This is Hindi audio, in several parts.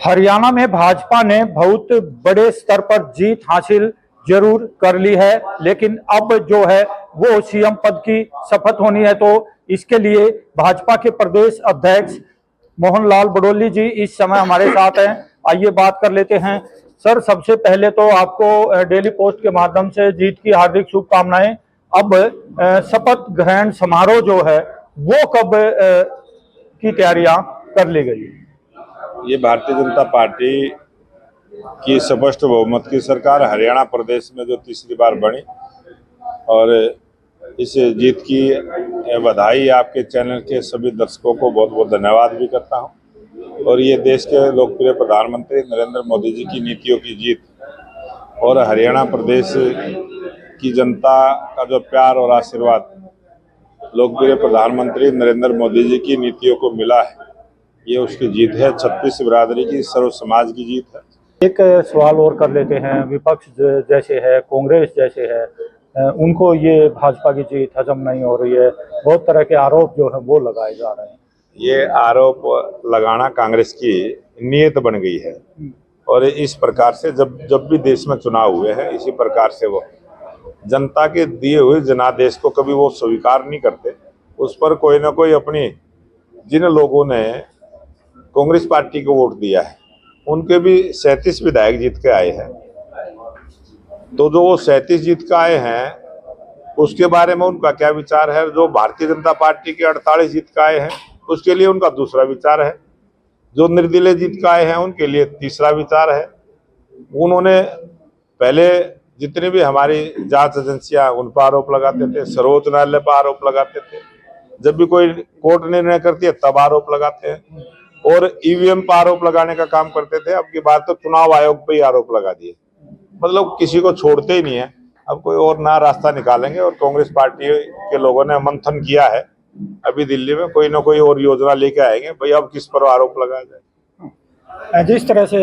हरियाणा में भाजपा ने बहुत बड़े स्तर पर जीत हासिल जरूर कर ली है, लेकिन अब जो है वो सीएम पद की शपथ होनी है। तो इसके लिए भाजपा के प्रदेश अध्यक्ष मोहन लाल बड़ोली जी इस समय हमारे साथ हैं। आइए बात कर लेते हैं। सर, सबसे पहले तो आपको डेली पोस्ट के माध्यम से जीत की हार्दिक शुभकामनाएं। अब शपथ ग्रहण समारोह जो है वो कब की तैयारियां कर ली गई? ये भारतीय जनता पार्टी की स्पष्ट बहुमत की सरकार हरियाणा प्रदेश में जो तीसरी बार बनी, और इस जीत की बधाई आपके चैनल के सभी दर्शकों को बहुत बहुत धन्यवाद भी करता हूं। और ये देश के लोकप्रिय प्रधानमंत्री नरेंद्र मोदी जी की नीतियों की जीत और हरियाणा प्रदेश की जनता का जो प्यार और आशीर्वाद लोकप्रिय प्रधानमंत्री नरेंद्र मोदी जी की नीतियों को मिला है, ये उसकी जीत है। छत्तीस बिरादरी की, सर्व समाज की जीत है। एक सवाल और कर लेते हैं। विपक्ष जैसे है, कांग्रेस जैसे है, उनको ये भाजपा की जीत हजम नहीं हो रही है। बहुत तरह के आरोप जो है वो लगाए जा रहे हैं। ये आरोप लगाना कांग्रेस की नीयत बन गई है, और इस प्रकार से जब भी देश में चुनाव हुए हैं, इसी प्रकार से वो जनता के दिए हुए जनादेश को कभी वो स्वीकार नहीं करते। उस पर कोई ना कोई अपनी, जिन लोगों ने कांग्रेस पार्टी को वोट दिया है उनके भी 37 विधायक जीत के आए हैं। तो जो वो 37 जीत के आए हैं उसके बारे में उनका क्या विचार है? जो भारतीय जनता पार्टी के 48 जीत के आए हैं उसके लिए उनका दूसरा विचार है। जो निर्दलीय जीत के आए हैं उनके लिए तीसरा विचार है। उन्होंने पहले जितनी भी हमारी जांच एजेंसियां उन पर आरोप लगाते थे, सर्वोच्च न्यायालय पर आरोप लगाते थे, जब भी कोई कोर्ट निर्णय करती है तब आरोप लगाते हैं, और ईवीएम पर आरोप लगाने का काम करते थे। अब की बात तो चुनाव आयोग पे ही आरोप लगा दिए। मतलब किसी को छोड़ते ही नहीं है। अब कोई और नया रास्ता निकालेंगे, और कांग्रेस पार्टी के लोगों ने मंथन किया है अभी दिल्ली में, कोई ना कोई और योजना लेके आएंगे। भाई अब किस पर आरोप लगाया जाए? जिस तरह से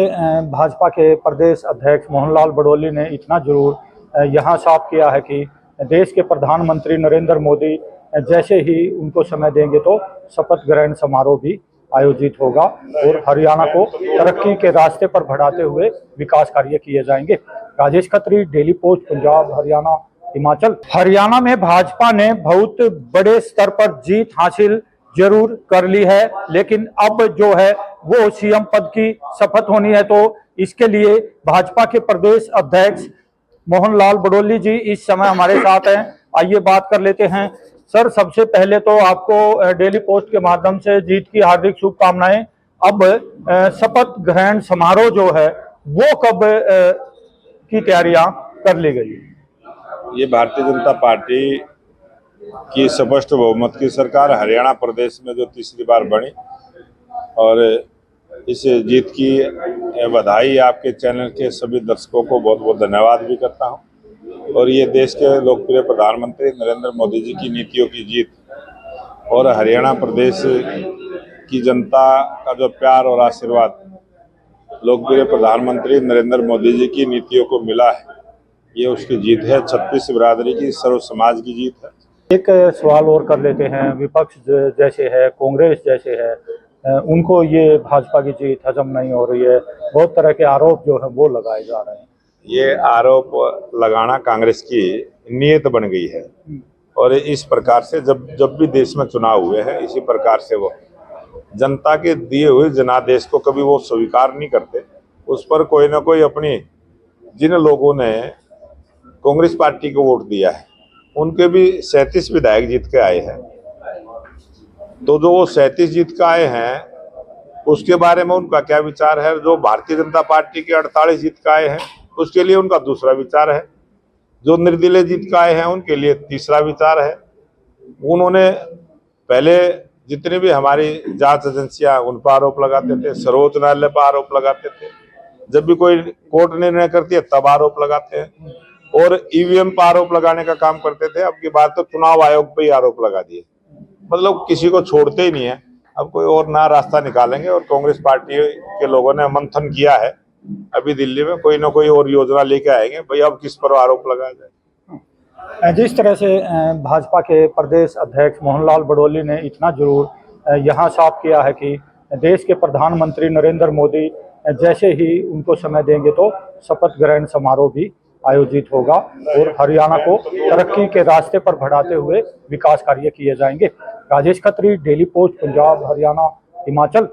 भाजपा के प्रदेश अध्यक्ष मोहनलाल बड़ोली ने इतना जरूर यहाँ साफ किया है कि देश के प्रधानमंत्री नरेंद्र मोदी जैसे ही उनको समय देंगे तो शपथ ग्रहण समारोह भी आयोजित होगा और हरियाणा को तरक्की के रास्ते पर बढ़ाते हुए विकास कार्य किए जाएंगे। Rajesh Khatri, daily post, Punjab, Haryana, Himachal. हरियाणा में भाजपा ने बहुत बड़े स्तर पर जीत हासिल जरूर कर ली है, लेकिन अब जो है वो सीएम पद की शपथ होनी है। तो इसके लिए भाजपा के प्रदेश अध्यक्ष मोहन लाल बड़ोली जी इस समय हमारे साथ हैं। आइए बात कर लेते हैं। सर, सबसे पहले तो आपको डेली पोस्ट के माध्यम से जीत की हार्दिक शुभकामनाएं। अब शपथ ग्रहण समारोह जो है वो कब की तैयारियां कर ली गई? ये भारतीय जनता पार्टी की स्पष्ट बहुमत की सरकार हरियाणा प्रदेश में जो तीसरी बार बनी, और इस जीत की बधाई आपके चैनल के सभी दर्शकों को बहुत बहुत धन्यवाद भी करता हूं। और ये देश के लोकप्रिय प्रधानमंत्री नरेंद्र मोदी जी की नीतियों की जीत और हरियाणा प्रदेश की जनता का जो प्यार और आशीर्वाद लोकप्रिय प्रधानमंत्री नरेंद्र मोदी जी की नीतियों को मिला है, ये उसकी जीत है। छत्तीस बिरादरी की, सर्व समाज की जीत है। एक सवाल और कर लेते हैं। विपक्ष जैसे है, कांग्रेस जैसे है, उनको ये भाजपा की जीत हजम नहीं हो रही है। बहुत तरह के आरोप जो है वो लगाए जा रहे हैं। ये आरोप लगाना कांग्रेस की नीयत बन गई है, और इस प्रकार से जब भी देश में चुनाव हुए हैं, इसी प्रकार से वो जनता के दिए हुए जनादेश को कभी वो स्वीकार नहीं करते। उस पर कोई ना कोई अपनी, जिन लोगों ने कांग्रेस पार्टी को वोट दिया है उनके भी 37 विधायक जीत के आए हैं। तो जो वो 37 जीत के आए हैं उसके बारे में उनका क्या विचार है? जो भारतीय जनता पार्टी के 48 जीत के आए हैं उसके लिए उनका दूसरा विचार है। जो निर्दलीय जीत के आए हैं उनके लिए तीसरा विचार है। उन्होंने पहले जितनी भी हमारी जांच एजेंसियां उन पर आरोप लगाते थे, सर्वोच्च न्यायालय पर आरोप लगाते थे, जब भी कोई कोर्ट निर्णय करती है तब आरोप लगाते हैं, और ईवीएम पर आरोप लगाने का काम करते थे। अब की बात तो चुनाव आयोग पे ही आरोप लगा दिए। मतलब किसी को छोड़ते ही नहीं है। अब कोई और नया रास्ता निकालेंगे, और कांग्रेस पार्टी के लोगों ने मंथन किया है अभी दिल्ली में, कोई ना कोई और योजना लेके आएंगे। भाई अब किस पर आरोप लगाया जाए? जिस तरह से भाजपा के प्रदेश अध्यक्ष मोहनलाल बड़ोली ने इतना जरूर यहाँ साफ किया है कि देश के प्रधानमंत्री नरेंद्र मोदी जैसे ही उनको समय देंगे तो शपथ ग्रहण समारोह भी आयोजित होगा और हरियाणा को तरक्की के रास्ते पर बढ़ाते हुए विकास कार्य किए जाएंगे। Rajesh Khatri, daily post, Punjab, Haryana, Himachal.